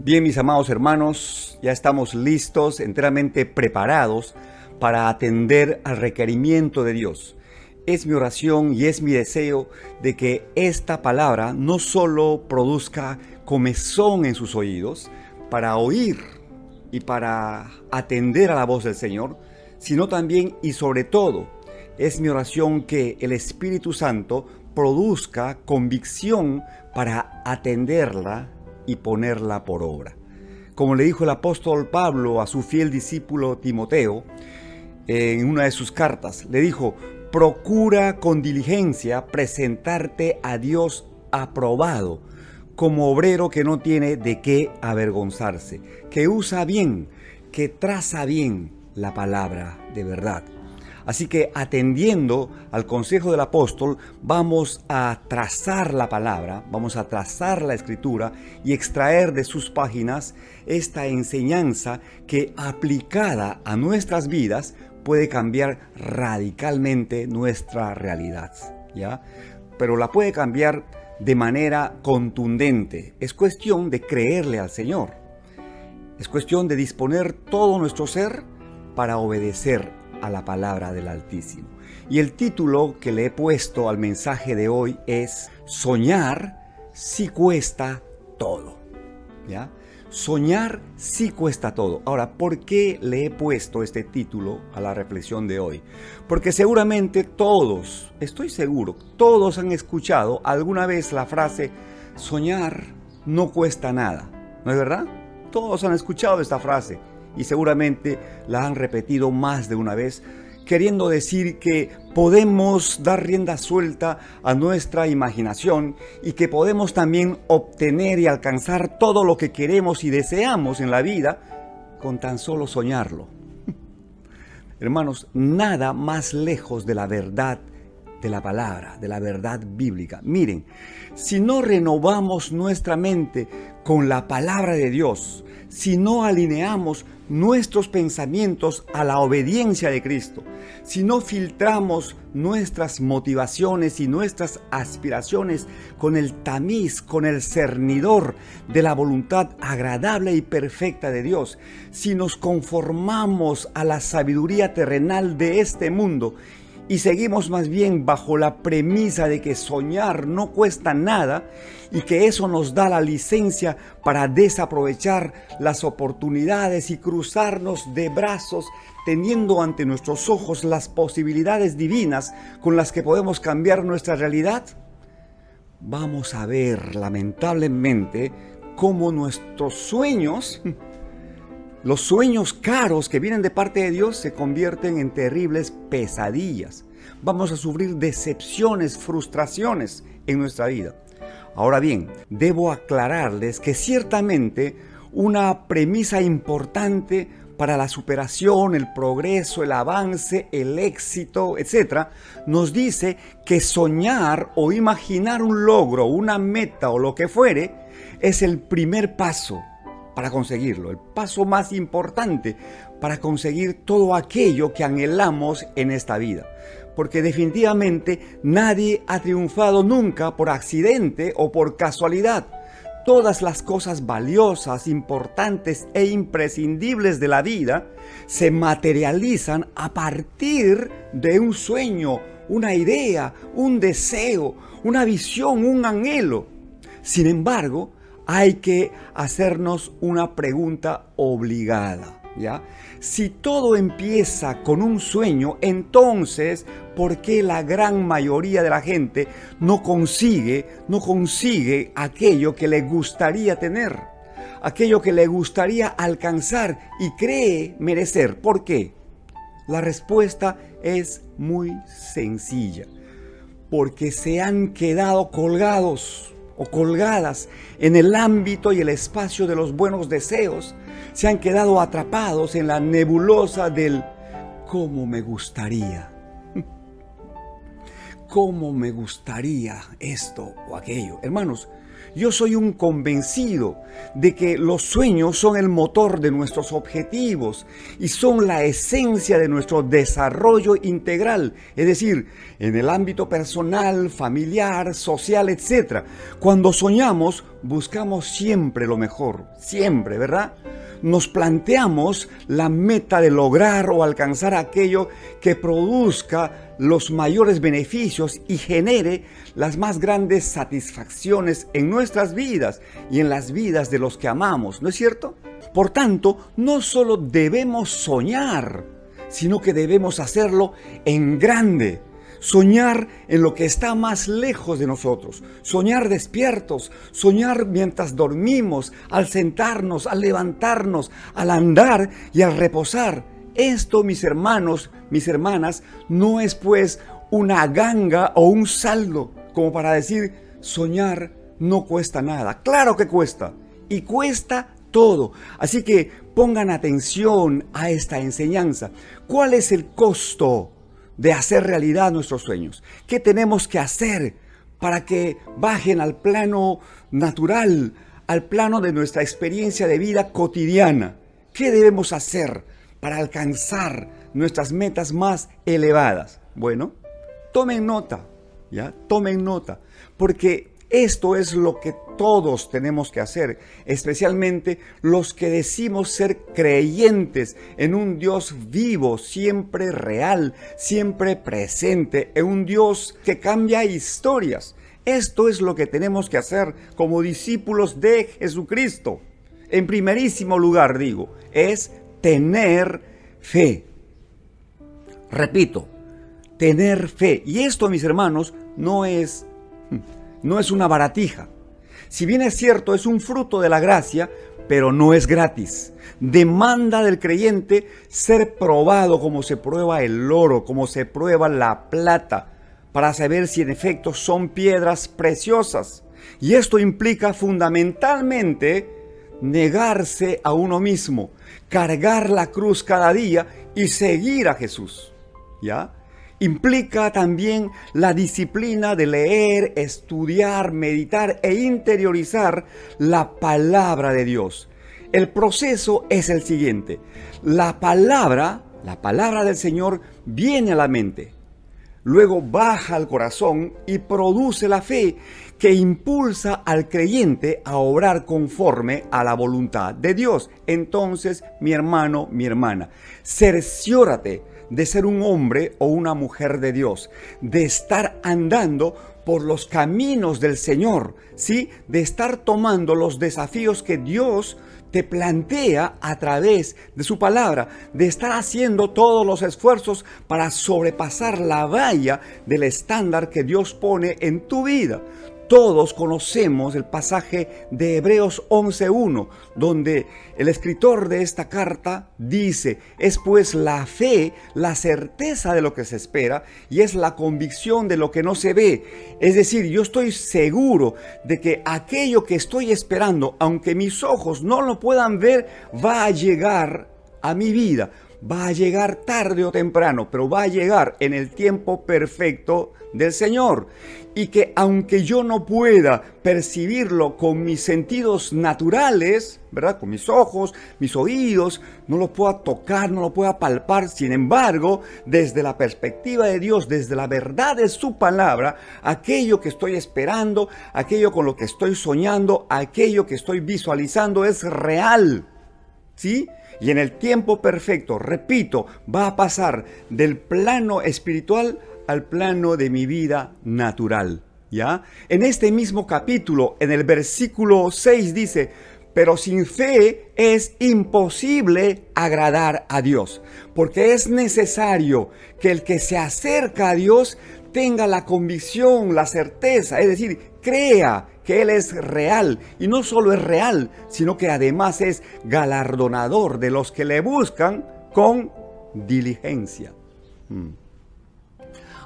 Bien, mis amados hermanos, ya estamos listos, enteramente preparados para atender al requerimiento de Dios. Es mi oración y es mi deseo de que esta palabra no solo produzca comezón en sus oídos para oír y para atender a la voz del Señor, sino también y sobre todo, es mi oración que el Espíritu Santo produzca convicción para atenderla y ponerla por obra. Como le dijo el apóstol Pablo a su fiel discípulo Timoteo en una de sus cartas, le dijo: procura con diligencia presentarte a Dios aprobado, como obrero que no tiene de qué avergonzarse, que usa bien, que traza bien la palabra de verdad. Así que, atendiendo al consejo del apóstol, vamos a trazar la palabra, vamos a trazar la escritura y extraer de sus páginas esta enseñanza que, aplicada a nuestras vidas, puede cambiar radicalmente nuestra realidad, ¿ya? Pero la puede cambiar de manera contundente. Es cuestión de creerle al Señor. Es cuestión de disponer todo nuestro ser para obedecer a la palabra del Altísimo. Y el título que le he puesto al mensaje de hoy es: soñar sí cuesta todo. ¿Ya? Soñar sí cuesta todo. Ahora, ¿por qué le he puesto este título a la reflexión de hoy? Porque seguramente todos, estoy seguro, todos han escuchado alguna vez la frase: soñar no cuesta nada. ¿No es verdad? Todos han escuchado esta frase y seguramente la han repetido más de una vez, queriendo decir que podemos dar rienda suelta a nuestra imaginación y que podemos también obtener y alcanzar todo lo que queremos y deseamos en la vida con tan solo soñarlo. Hermanos, nada más lejos de la verdad de la palabra, de la verdad bíblica. Miren, si no renovamos nuestra mente con la palabra de Dios, si no alineamos nuestros pensamientos a la obediencia de Cristo, si no filtramos nuestras motivaciones y nuestras aspiraciones con el tamiz, con el cernidor de la voluntad agradable y perfecta de Dios, si nos conformamos a la sabiduría terrenal de este mundo y seguimos más bien bajo la premisa de que soñar no cuesta nada y que eso nos da la licencia para desaprovechar las oportunidades y cruzarnos de brazos, teniendo ante nuestros ojos las posibilidades divinas con las que podemos cambiar nuestra realidad, vamos a ver lamentablemente cómo nuestros sueños, los sueños caros que vienen de parte de Dios, se convierten en terribles pesadillas. Vamos a sufrir decepciones, frustraciones en nuestra vida. Ahora bien, debo aclararles que ciertamente una premisa importante para la superación, el progreso, el avance, el éxito, etc., nos dice que soñar o imaginar un logro, una meta o lo que fuere, es el primer paso para conseguirlo, el paso más importante para conseguir todo aquello que anhelamos en esta vida. Porque definitivamente nadie ha triunfado nunca por accidente o por casualidad. Todas las cosas valiosas, importantes e imprescindibles de la vida se materializan a partir de un sueño, una idea, un deseo, una visión, un anhelo. Sin embargo, hay que hacernos una pregunta obligada, ¿ya? Si todo empieza con un sueño, entonces, ¿por qué la gran mayoría de la gente no consigue aquello que le gustaría tener? Aquello que le gustaría alcanzar y cree merecer. ¿Por qué? La respuesta es muy sencilla. Porque se han quedado colgados o colgadas en el ámbito y el espacio de los buenos deseos, se han quedado atrapados en la nebulosa del ¿cómo me gustaría? ¿Cómo me gustaría esto o aquello? Hermanos, Yo soy un convencido de que los sueños son el motor de nuestros objetivos y son la esencia de nuestro desarrollo integral, es decir, en el ámbito personal, familiar, social, etc. Cuando soñamos, buscamos siempre lo mejor, siempre, ¿verdad? Nos planteamos la meta de lograr o alcanzar aquello que produzca los mayores beneficios y genere las más grandes satisfacciones en nuestras vidas y en las vidas de los que amamos, ¿no es cierto? Por tanto, no solo debemos soñar, sino que debemos hacerlo en grande. Soñar en lo que está más lejos de nosotros, soñar despiertos, soñar mientras dormimos, al sentarnos, al levantarnos, al andar y al reposar. Esto, mis hermanos, mis hermanas, no es pues una ganga o un saldo como para decir soñar no cuesta nada. Claro que cuesta y cuesta todo. Así que pongan atención a esta enseñanza. ¿Cuál es el costo de hacer realidad nuestros sueños? ¿Qué tenemos que hacer para que bajen al plano natural, al plano de nuestra experiencia de vida cotidiana? ¿Qué debemos hacer para alcanzar nuestras metas más elevadas? Bueno, tomen nota, ¿ya? Tomen nota, porque esto es lo que todos tenemos que hacer, especialmente los que decimos ser creyentes en un Dios vivo, siempre real, siempre presente, en un Dios que cambia historias. Esto es lo que tenemos que hacer como discípulos de Jesucristo. En primerísimo lugar, digo, es tener fe. Repito, tener fe. Y esto, mis hermanos, no es una baratija. Si bien es cierto, es un fruto de la gracia, pero no es gratis. Demanda del creyente ser probado como se prueba el oro, como se prueba la plata, para saber si en efecto son piedras preciosas. Y esto implica fundamentalmente negarse a uno mismo, cargar la cruz cada día y seguir a Jesús. ¿Ya? Implica también la disciplina de leer, estudiar, meditar e interiorizar la palabra de Dios. El proceso es el siguiente. La palabra del Señor viene a la mente. Luego baja al corazón y produce la fe que impulsa al creyente a obrar conforme a la voluntad de Dios. Entonces, mi hermano, mi hermana, cerciórate de ser un hombre o una mujer de Dios, de estar andando por los caminos del Señor, ¿sí? De estar tomando los desafíos que Dios te plantea a través de su palabra, de estar haciendo todos los esfuerzos para sobrepasar la valla del estándar que Dios pone en tu vida. Todos conocemos el pasaje de Hebreos 11:1, donde el escritor de esta carta dice: es pues la fe, la certeza de lo que se espera, y es la convicción de lo que no se ve. Es decir, yo estoy seguro de que aquello que estoy esperando, aunque mis ojos no lo puedan ver, va a llegar a mi vida. Va a llegar tarde o temprano, pero va a llegar en el tiempo perfecto del Señor. Y que aunque yo no pueda percibirlo con mis sentidos naturales, ¿verdad? Con mis ojos, mis oídos, no lo pueda tocar, no lo pueda palpar. Sin embargo, desde la perspectiva de Dios, desde la verdad de su palabra, aquello que estoy esperando, aquello con lo que estoy soñando, aquello que estoy visualizando es real, ¿sí? Y en el tiempo perfecto, repito, va a pasar del plano espiritual al plano de mi vida natural, ¿ya? En este mismo capítulo, en el versículo 6 dice: pero sin fe es imposible agradar a Dios, porque es necesario que el que se acerca a Dios tenga la convicción, la certeza, es decir, crea que Él es real, y no solo es real, sino que además es galardonador de los que le buscan con diligencia.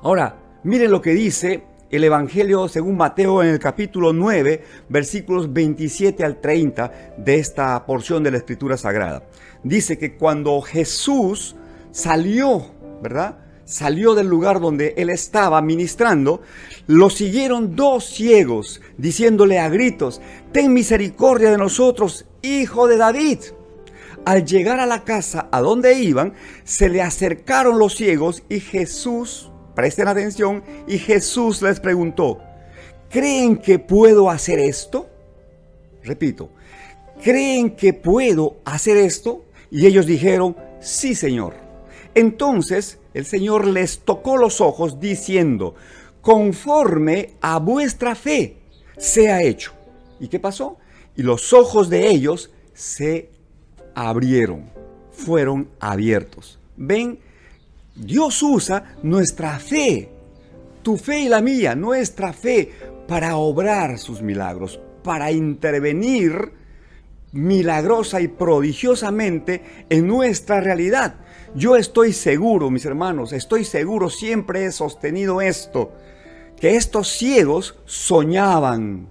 Ahora, miren lo que dice el Evangelio según Mateo en el capítulo 9, versículos 27 al 30 de esta porción de la Escritura Sagrada. Dice que cuando Jesús salió, ¿verdad? salió del lugar donde él estaba ministrando, lo siguieron 2 ciegos, diciéndole a gritos: «Ten misericordia de nosotros, hijo de David». Al llegar a la casa a donde iban, se le acercaron los ciegos y Jesús, presten atención, y Jesús les preguntó: «¿Creen que puedo hacer esto?». Repito, ¿creen que puedo hacer esto? Y ellos dijeron: «Sí, Señor». Entonces el Señor les tocó los ojos diciendo: «Conforme a vuestra fe sea hecho». ¿Y qué pasó? Y los ojos de ellos se abrieron, fueron abiertos. ¿Ven? Dios usa nuestra fe, tu fe y la mía, nuestra fe, para obrar sus milagros, para intervenir milagrosa y prodigiosamente en nuestra realidad. Yo estoy seguro, mis hermanos, estoy seguro, siempre he sostenido esto, que estos ciegos soñaban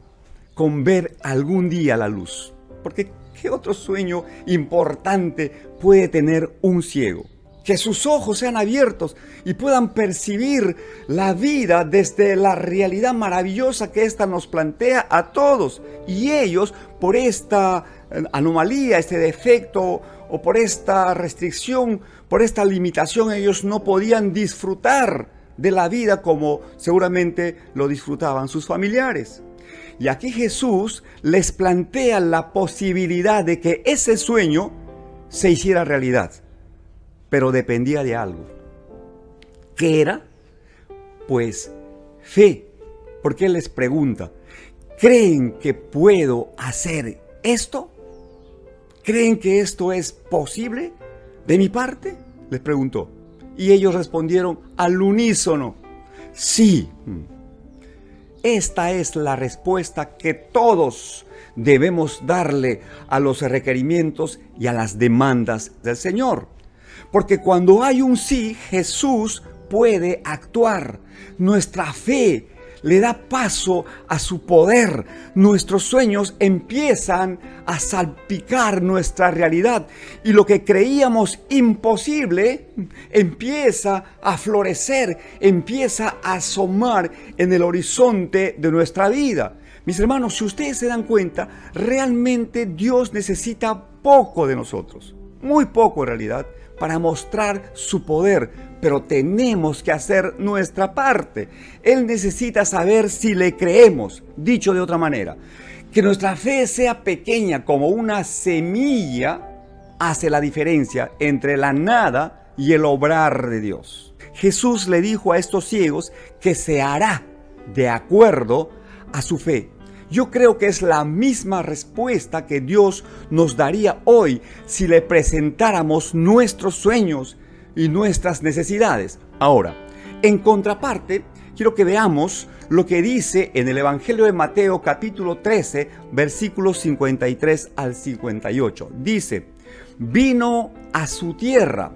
con ver algún día la luz. Porque ¿qué otro sueño importante puede tener un ciego? Que sus ojos sean abiertos y puedan percibir la vida desde la realidad maravillosa que ésta nos plantea a todos. Y ellos, por esta anomalía, este defecto o por esta restricción, por esta limitación, ellos no podían disfrutar de la vida como seguramente lo disfrutaban sus familiares. Y aquí Jesús les plantea la posibilidad de que ese sueño se hiciera realidad, pero dependía de algo. ¿Qué era? Pues fe, porque Él les pregunta: ¿creen que puedo hacer esto? ¿Creen que esto es posible de mi parte?, les preguntó. Y ellos respondieron al unísono: sí. Esta es la respuesta que todos debemos darle a los requerimientos y a las demandas del Señor. Porque cuando hay un sí, Jesús puede actuar. Nuestra fe le da paso a su poder. Nuestros sueños empiezan a salpicar nuestra realidad. Y lo que creíamos imposible empieza a florecer, empieza a asomar en el horizonte de nuestra vida. Mis hermanos, si ustedes se dan cuenta, realmente Dios necesita poco de nosotros. Muy poco en realidad, para mostrar su poder, pero tenemos que hacer nuestra parte. Él necesita saber si le creemos. Dicho de otra manera, que nuestra fe sea pequeña como una semilla hace la diferencia entre la nada y el obrar de Dios. Jesús le dijo a estos ciegos que se hará de acuerdo a su fe. Yo creo que es la misma respuesta que Dios nos daría hoy si le presentáramos nuestros sueños y nuestras necesidades. Ahora, en contraparte, quiero que veamos lo que dice en el Evangelio de Mateo capítulo 13, versículos 53 al 58. Dice: vino a su tierra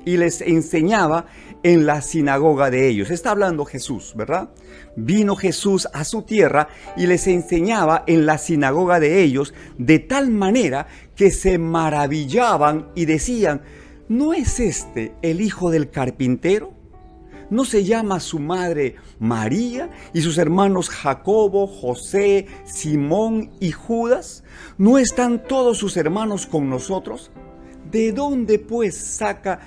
y les enseñaba en la sinagoga de ellos. Está hablando Jesús, ¿verdad? Vino Jesús a su tierra y les enseñaba en la sinagoga de ellos, de tal manera que se maravillaban y decían: ¿no es este el hijo del carpintero? ¿No se llama su madre María y sus hermanos Jacobo, José, Simón y Judas? ¿No están todos sus hermanos con nosotros? ¿De dónde pues saca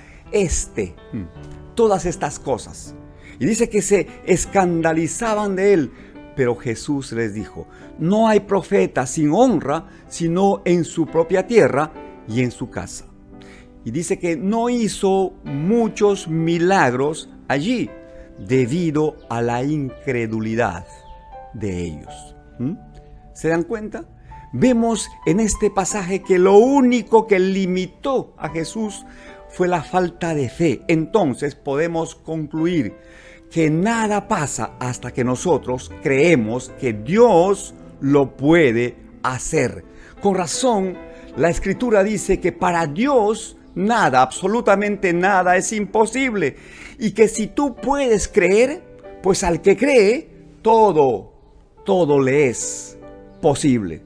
todas estas cosas? Y dice que se escandalizaban de él. Pero Jesús les dijo: no hay profeta sin honra, sino en su propia tierra y en su casa. Y dice que no hizo muchos milagros allí, debido a la incredulidad de ellos. ¿Se dan cuenta? Vemos en este pasaje que lo único que limitó a Jesús fue la falta de fe. Entonces podemos concluir que nada pasa hasta que nosotros creemos que Dios lo puede hacer. Con razón, la Escritura dice que para Dios nada, absolutamente nada es imposible. Y que si tú puedes creer, pues al que cree, todo le es posible.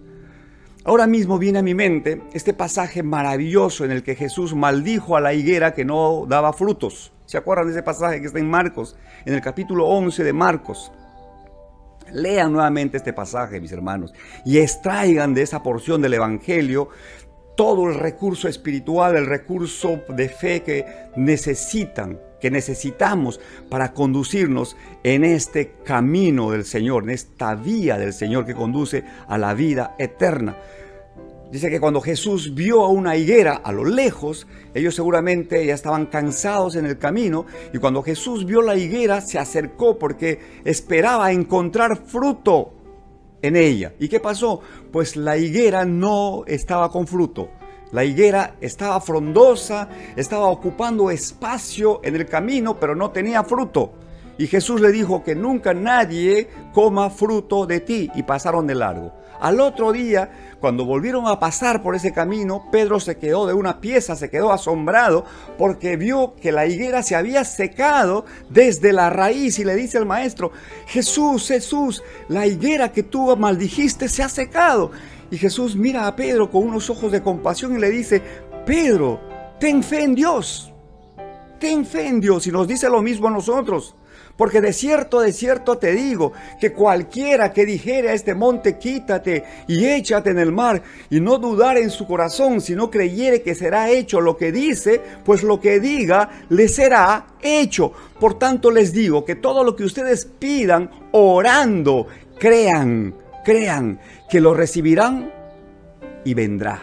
Ahora mismo viene a mi mente este pasaje maravilloso en el que Jesús maldijo a la higuera que no daba frutos. ¿Se acuerdan de ese pasaje que está en Marcos, en el capítulo 11 de Marcos? Lean nuevamente este pasaje, mis hermanos, y extraigan de esa porción del Evangelio todo el recurso espiritual, el recurso de fe que necesitamos para conducirnos en este camino del Señor, en esta vía del Señor que conduce a la vida eterna. Dice que cuando Jesús vio a una higuera a lo lejos, ellos seguramente ya estaban cansados en el camino, y cuando Jesús vio la higuera se acercó porque esperaba encontrar fruto en ella. ¿Y qué pasó? Pues la higuera no estaba con fruto. La higuera estaba frondosa, estaba ocupando espacio en el camino, pero no tenía fruto. Y Jesús le dijo que nunca nadie coma fruto de ti, y pasaron de largo. Al otro día, cuando volvieron a pasar por ese camino, Pedro se quedó de una pieza, se quedó asombrado porque vio que la higuera se había secado desde la raíz, y le dice al maestro: Jesús, la higuera que tú maldijiste se ha secado. Y Jesús mira a Pedro con unos ojos de compasión y le dice: Pedro, ten fe en Dios. Ten fe en Dios. Y nos dice lo mismo a nosotros. Porque de cierto te digo, que cualquiera que dijere a este monte: quítate y échate en el mar, y no dudare en su corazón, sino creyere que será hecho lo que dice, pues lo que diga le será hecho. Por tanto les digo que todo lo que ustedes pidan orando, crean que lo recibirán y vendrá.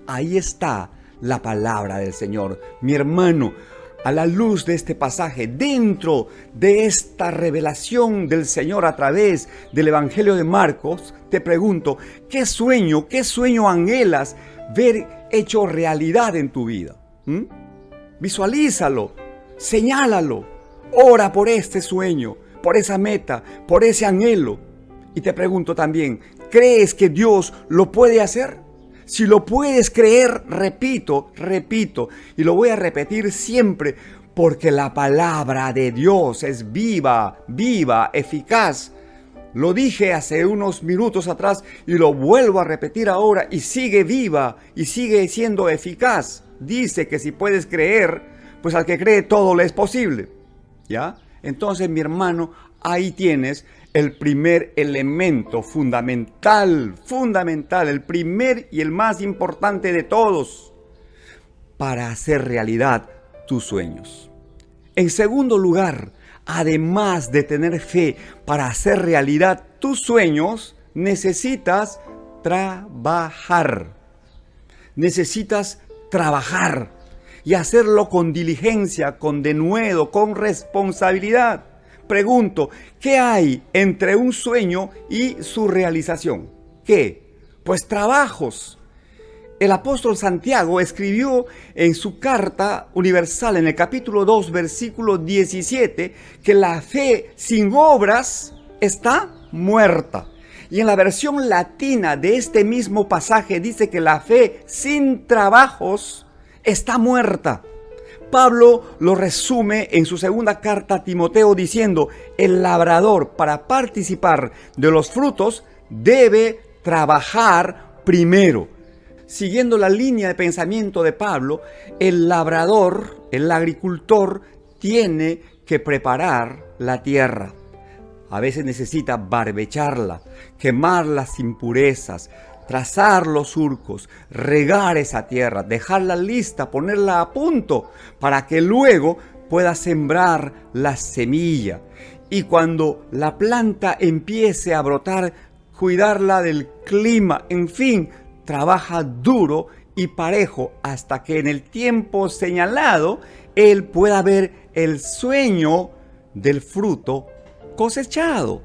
Ahí está la palabra del Señor. Mi hermano, a la luz de este pasaje, dentro de esta revelación del Señor a través del Evangelio de Marcos, te pregunto: ¿qué sueño anhelas ver hecho realidad en tu vida? Visualízalo, señálalo, ora por este sueño, por esa meta, por ese anhelo. Y te pregunto también: ¿crees que Dios lo puede hacer? Si lo puedes creer, repito, y lo voy a repetir siempre, porque la palabra de Dios es viva, eficaz. Lo dije hace unos minutos atrás y lo vuelvo a repetir ahora, y sigue viva y sigue siendo eficaz. Dice que si puedes creer, pues al que cree todo le es posible. ¿Ya? Entonces, mi hermano, ahí tienes el primer elemento fundamental, el primer y el más importante de todos, para hacer realidad tus sueños. En segundo lugar, además de tener fe para hacer realidad tus sueños, necesitas trabajar. Necesitas trabajar y hacerlo con diligencia, con denuedo, con responsabilidad. Pregunto: ¿qué hay entre un sueño y su realización? ¿Qué? Pues trabajos. El apóstol Santiago escribió en su carta universal, en el capítulo 2, versículo 17, que la fe sin obras está muerta. Y en la versión latina de este mismo pasaje dice que la fe sin trabajos está muerta. Pablo lo resume en su segunda carta a Timoteo diciendo: el labrador, para participar de los frutos, debe trabajar primero. Siguiendo la línea de pensamiento de Pablo, el labrador, el agricultor, tiene que preparar la tierra. A veces necesita barbecharla, quemar las impurezas, trazar los surcos, regar esa tierra, dejarla lista, ponerla a punto para que luego pueda sembrar la semilla. Y cuando la planta empiece a brotar, cuidarla del clima, en fin, trabaja duro y parejo hasta que en el tiempo señalado él pueda ver el sueño del fruto cosechado.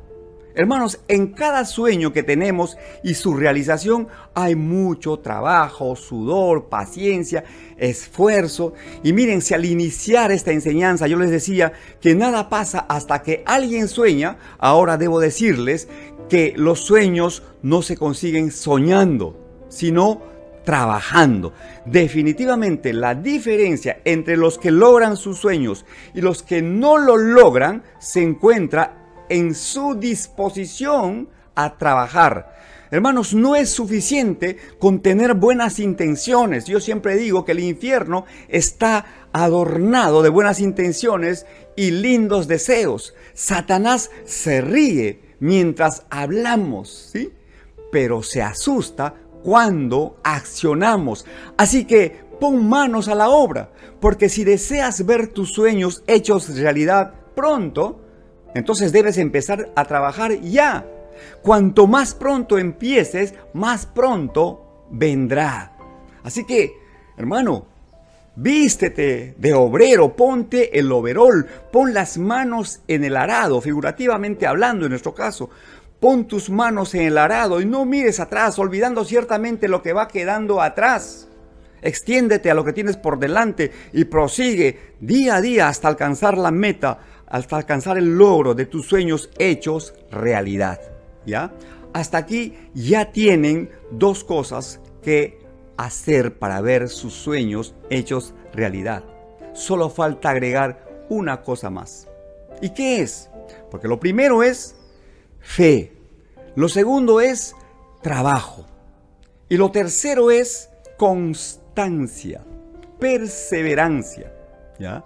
Hermanos, en cada sueño que tenemos y su realización hay mucho trabajo, sudor, paciencia, esfuerzo. Y miren, si al iniciar esta enseñanza yo les decía que nada pasa hasta que alguien sueña, ahora debo decirles que los sueños no se consiguen soñando, sino trabajando. Definitivamente la diferencia entre los que logran sus sueños y los que no lo logran se encuentra en su disposición a trabajar. Hermanos, no es suficiente con tener buenas intenciones. Yo siempre digo que el infierno está adornado de buenas intenciones y lindos deseos. Satanás se ríe mientras hablamos, ¿sí? Pero se asusta cuando accionamos. Así que pon manos a la obra, porque si deseas ver tus sueños hechos realidad pronto, entonces debes empezar a trabajar ya. Cuanto más pronto empieces, más pronto vendrá. Así que, hermano, vístete de obrero, ponte el overol, pon las manos en el arado, figurativamente hablando en nuestro caso. Pon tus manos en el arado y no mires atrás, olvidando ciertamente lo que va quedando atrás. Extiéndete a lo que tienes por delante y prosigue día a día hasta alcanzar la meta, hasta alcanzar el logro de tus sueños hechos realidad. ¿Ya? Hasta aquí ya tienen dos cosas que hacer para ver sus sueños hechos realidad. Solo falta agregar una cosa más. ¿Y qué es? Porque lo primero es fe. Lo segundo es trabajo. Y lo tercero es constancia, perseverancia. ¿Ya?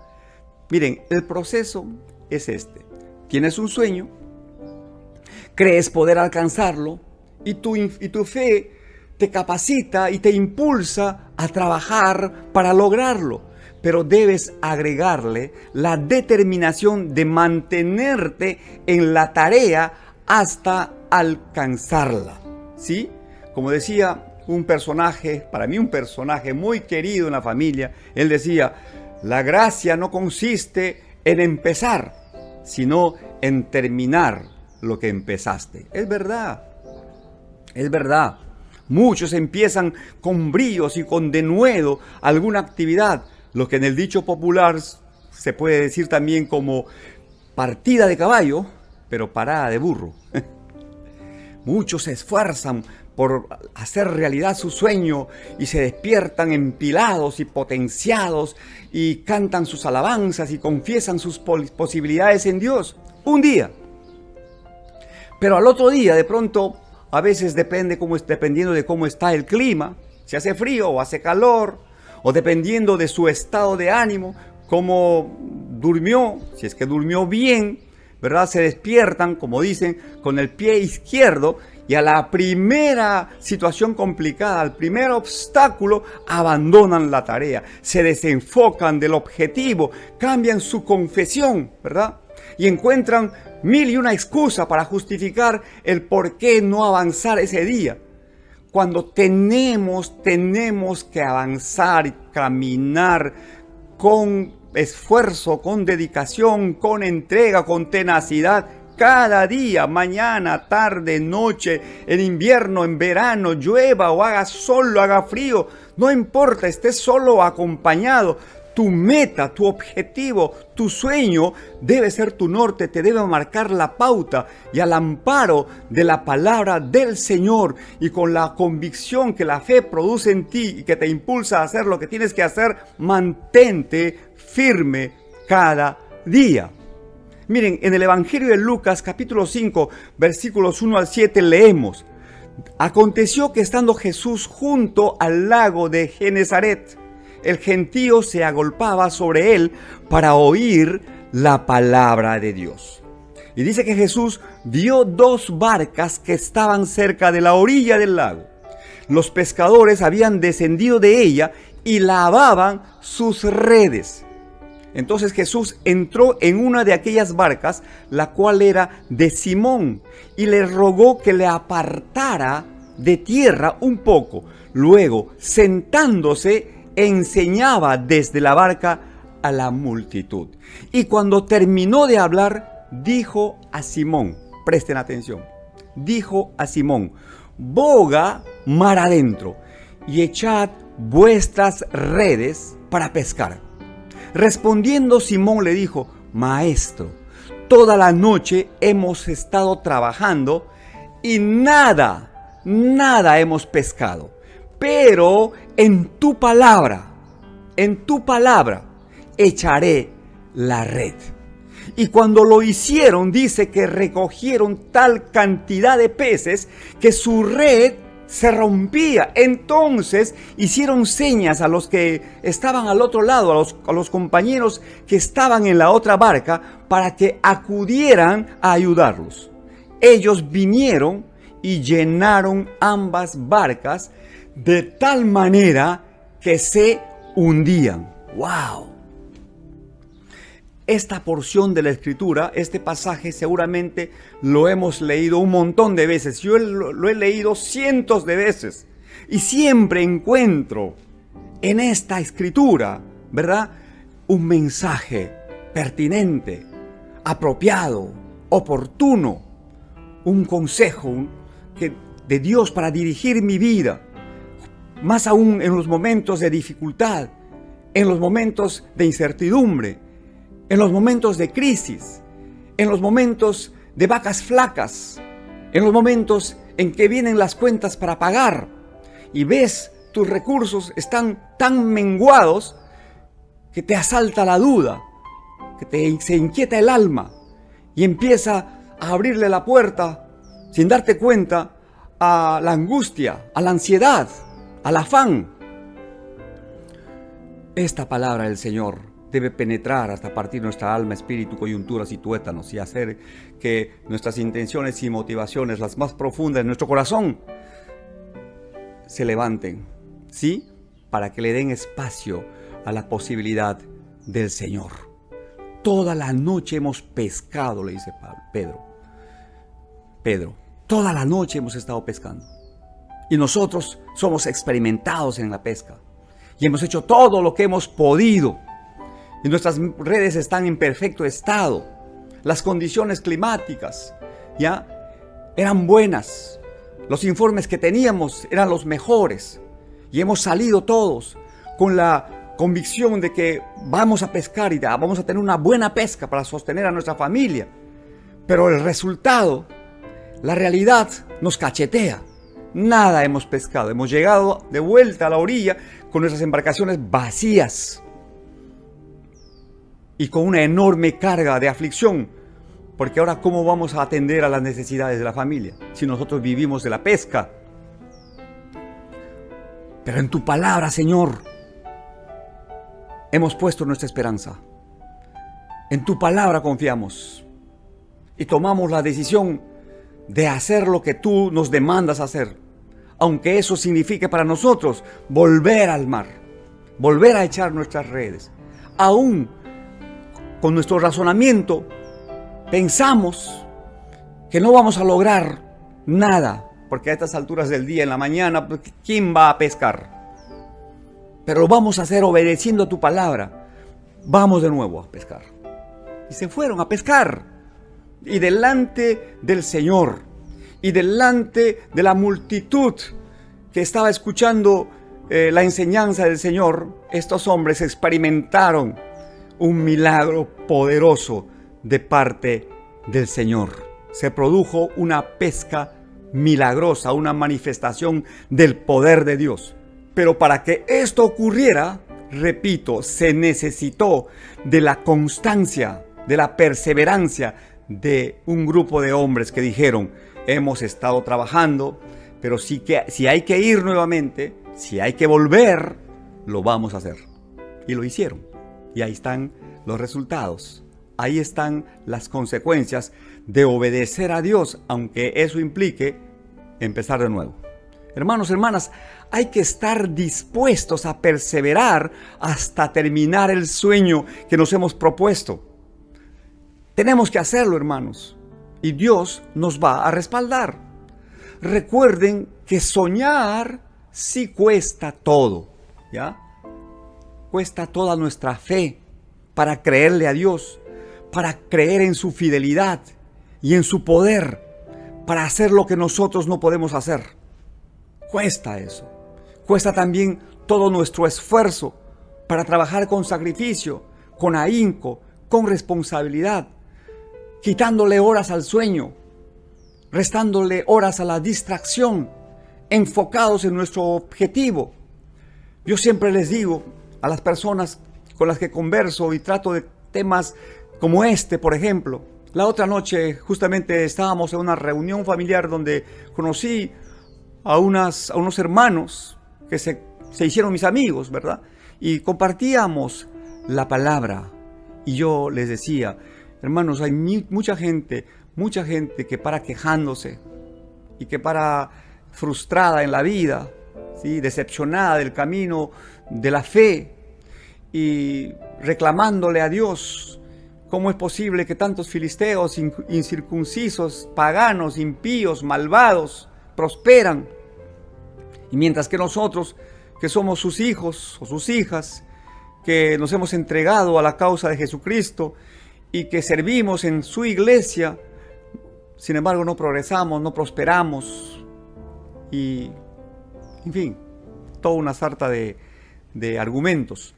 Miren, el proceso es este. Tienes un sueño, crees poder alcanzarlo y tu fe te capacita y te impulsa a trabajar para lograrlo. Pero debes agregarle la determinación de mantenerte en la tarea hasta alcanzarla. ¿Sí? Como decía un personaje, para mí un personaje muy querido en la familia, él decía, la gracia no consiste en empezar, sino en terminar lo que empezaste. Es verdad, es verdad. Muchos empiezan con bríos y con denuedo alguna actividad, lo que en el dicho popular se puede decir también como partida de caballo, pero parada de burro. Muchos se esfuerzan por hacer realidad su sueño y se despiertan empilados y potenciados y cantan sus alabanzas y confiesan sus posibilidades en Dios. Un día. Pero al otro día, de pronto, a veces dependiendo de cómo está el clima, si hace frío o hace calor, o dependiendo de su estado de ánimo, cómo durmió, si es que durmió bien, ¿verdad? Se despiertan, como dicen, con el pie izquierdo y a la primera situación complicada, al primer obstáculo, abandonan la tarea, se desenfocan del objetivo, cambian su confesión, ¿verdad? Y encuentran mil y una excusa para justificar el por qué no avanzar ese día. Cuando tenemos que avanzar y caminar con esfuerzo, con dedicación, con entrega, con tenacidad, cada día, mañana, tarde, noche, en invierno, en verano, llueva o haga sol o haga frío, no importa, estés solo o acompañado. Tu meta, tu objetivo, tu sueño debe ser tu norte, te debe marcar la pauta y al amparo de la palabra del Señor y con la convicción que la fe produce en ti y que te impulsa a hacer lo que tienes que hacer, mantente firme cada día. Miren, en el Evangelio de Lucas, capítulo 5, versículos 1 al 7, leemos: Aconteció que estando Jesús junto al lago de Genezaret, el gentío se agolpaba sobre él para oír la palabra de Dios. Y dice que Jesús vio dos barcas que estaban cerca de la orilla del lago. Los pescadores habían descendido de ella y lavaban sus redes. Entonces Jesús entró en una de aquellas barcas, la cual era de Simón, y le rogó que le apartara de tierra un poco. Luego, sentándose, enseñaba desde la barca a la multitud. Y cuando terminó de hablar, dijo a Simón, presten atención, dijo a Simón: boga mar adentro y echad vuestras redes para pescar. Respondiendo Simón le dijo: Maestro, toda la noche hemos estado trabajando y nada hemos pescado. Pero en tu palabra echaré la red. Y cuando lo hicieron, dice que recogieron tal cantidad de peces que su red se rompía. Entonces hicieron señas a los que estaban al otro lado, a los compañeros que estaban en la otra barca, para que acudieran a ayudarlos. Ellos vinieron y llenaron ambas barcas de tal manera que se hundían. ¡Wow! Esta porción de la Escritura, este pasaje, seguramente lo hemos leído un montón de veces. Yo lo he leído cientos de veces. Y siempre encuentro en esta Escritura, ¿verdad?, un mensaje pertinente, apropiado, oportuno, un consejo de Dios para dirigir mi vida. Más aún en los momentos de dificultad, en los momentos de incertidumbre, en los momentos de crisis, en los momentos de vacas flacas, en los momentos en que vienen las cuentas para pagar y ves tus recursos están tan menguados que te asalta la duda, que se inquieta el alma y empieza a abrirle la puerta sin darte cuenta a la angustia, a la ansiedad, al afán. Esta palabra del Señor debe penetrar hasta partir nuestra alma, espíritu, coyunturas y tuétanos y hacer que nuestras intenciones y motivaciones, las más profundas de nuestro corazón, se levanten, ¿sí? Para que le den espacio a la posibilidad del Señor. Toda la noche hemos pescado, le dice Pedro, toda la noche hemos estado pescando. Y nosotros somos experimentados en la pesca. Y hemos hecho todo lo que hemos podido. Y nuestras redes están en perfecto estado. Las condiciones climáticas ya eran buenas. Los informes que teníamos eran los mejores. Y hemos salido todos con la convicción de que vamos a pescar y vamos a tener una buena pesca para sostener a nuestra familia. Pero el resultado, la realidad, nos cachetea. Nada hemos pescado. Hemos llegado de vuelta a la orilla con nuestras embarcaciones vacías y con una enorme carga de aflicción, porque ahora ¿cómo vamos a atender a las necesidades de la familia si nosotros vivimos de la pesca? Pero en tu palabra, Señor, hemos puesto nuestra esperanza. En tu palabra confiamos y tomamos la decisión de hacer lo que tú nos demandas hacer, aunque eso signifique para nosotros volver al mar, volver a echar nuestras redes. Aún con nuestro razonamiento pensamos que no vamos a lograr nada, porque a estas alturas del día, en la mañana, ¿quién va a pescar? Pero lo vamos a hacer obedeciendo a tu palabra. Vamos de nuevo a pescar. Y se fueron a pescar. Y delante del Señor, y delante de la multitud que estaba escuchando la enseñanza del Señor, estos hombres experimentaron un milagro poderoso de parte del Señor. Se produjo una pesca milagrosa, una manifestación del poder de Dios. Pero para que esto ocurriera, repito, se necesitó de la constancia, de la perseverancia de un grupo de hombres que dijeron: hemos estado trabajando, pero si hay que ir nuevamente, si hay que volver, lo vamos a hacer. Y lo hicieron. Y ahí están los resultados. Ahí están las consecuencias de obedecer a Dios, aunque eso implique empezar de nuevo. Hermanos, hermanas, hay que estar dispuestos a perseverar hasta terminar el sueño que nos hemos propuesto. Tenemos que hacerlo, hermanos, y Dios nos va a respaldar. Recuerden que soñar sí cuesta todo, ¿ya? Cuesta toda nuestra fe para creerle a Dios, para creer en su fidelidad y en su poder, para hacer lo que nosotros no podemos hacer. Cuesta eso. Cuesta también todo nuestro esfuerzo para trabajar con sacrificio, con ahínco, con responsabilidad, quitándole horas al sueño, restándole horas a la distracción, enfocados en nuestro objetivo. Yo siempre les digo a las personas con las que converso y trato de temas como este, por ejemplo. La otra noche justamente estábamos en una reunión familiar donde conocí a unos hermanos que se hicieron mis amigos, ¿verdad? Y compartíamos la palabra. Y yo les decía, hermanos, hay mucha gente que para quejándose y que para frustrada en la vida, ¿sí? Decepcionada del camino de la fe y reclamándole a Dios. ¿Cómo es posible que tantos filisteos, incircuncisos, paganos, impíos, malvados, prosperan? Y mientras que nosotros, que somos sus hijos o sus hijas, que nos hemos entregado a la causa de Jesucristo y que servimos en su iglesia, sin embargo no progresamos, no prosperamos y, en fin, toda una sarta de argumentos.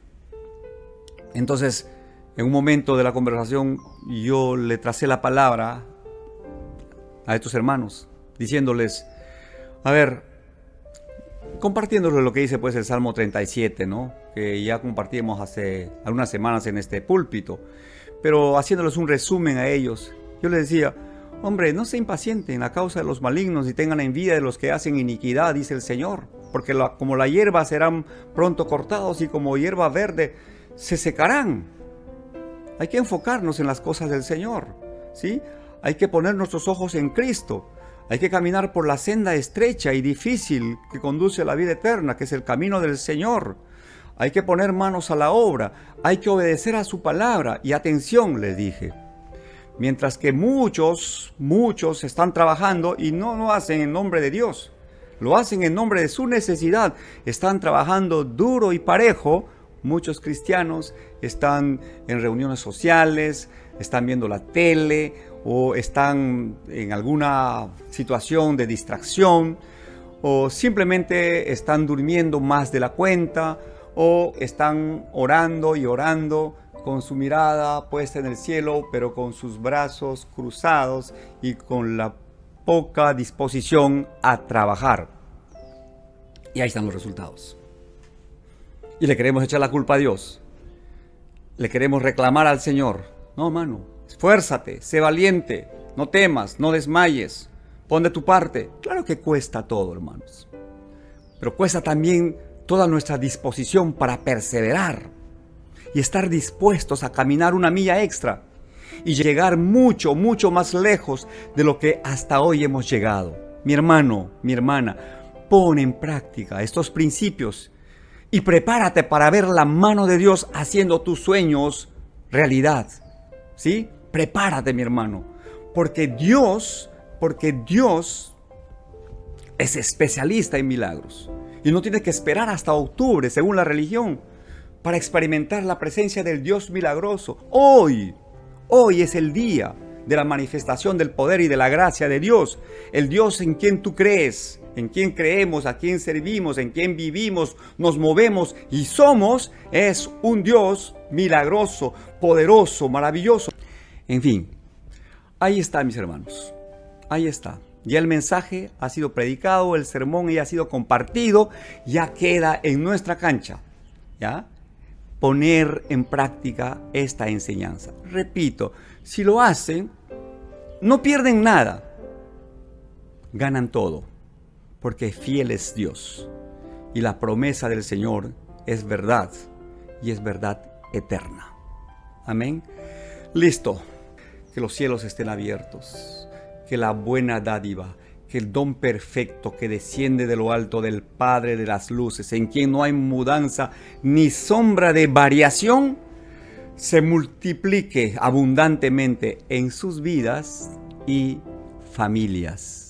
Entonces, en un momento de la conversación, yo le tracé la palabra a estos hermanos, diciéndoles, a ver, compartiéndoles lo que dice pues el Salmo 37, ¿no? Que ya compartimos hace algunas semanas en este púlpito, pero haciéndoles un resumen a ellos, yo les decía, hombre, no se impacienten a causa de los malignos y tengan envidia de los que hacen iniquidad, dice el Señor, porque como la hierba serán pronto cortados y como hierba verde se secarán. Hay que enfocarnos en las cosas del Señor, ¿sí? Hay que poner nuestros ojos en Cristo. Hay que caminar por la senda estrecha y difícil que conduce a la vida eterna, que es el camino del Señor. Hay que poner manos a la obra. Hay que obedecer a su palabra. Y atención, les dije. Mientras que muchos están trabajando y no lo hacen en nombre de Dios. Lo hacen en nombre de su necesidad. Están trabajando duro y parejo. Muchos cristianos están en reuniones sociales, están viendo la tele o están en alguna situación de distracción o simplemente están durmiendo más de la cuenta o están orando y orando con su mirada puesta en el cielo, pero con sus brazos cruzados y con la poca disposición a trabajar. Y ahí están los resultados. Y le queremos echar la culpa a Dios. Le queremos reclamar al Señor. No, hermano, esfuérzate, sé valiente, no temas, no desmayes, pon de tu parte. Claro que cuesta todo, hermanos. Pero cuesta también toda nuestra disposición para perseverar y estar dispuestos a caminar una milla extra y llegar mucho más lejos de lo que hasta hoy hemos llegado. Mi hermano, mi hermana, pon en práctica estos principios y prepárate para ver la mano de Dios haciendo tus sueños realidad. ¿Sí? Prepárate, mi hermano. Porque Dios es especialista en milagros. Y no tienes que esperar hasta octubre, según la religión, para experimentar la presencia del Dios milagroso. Hoy es el día de la manifestación del poder y de la gracia de Dios. El Dios en quien tú crees, en quien creemos, a quien servimos, en quien vivimos, nos movemos y somos, es un Dios milagroso, poderoso, maravilloso. En fin, ahí está, mis hermanos, ahí está. Ya el mensaje ha sido predicado, el sermón ya ha sido compartido, ya queda en nuestra cancha, ¿ya? Poner en práctica esta enseñanza. Repito, si lo hacen, no pierden nada, ganan todo. Porque fiel es Dios y la promesa del Señor es verdad y es verdad eterna. Amén. Listo. Que los cielos estén abiertos, que la buena dádiva, que el don perfecto que desciende de lo alto del Padre de las luces, en quien no hay mudanza ni sombra de variación, se multiplique abundantemente en sus vidas y familias.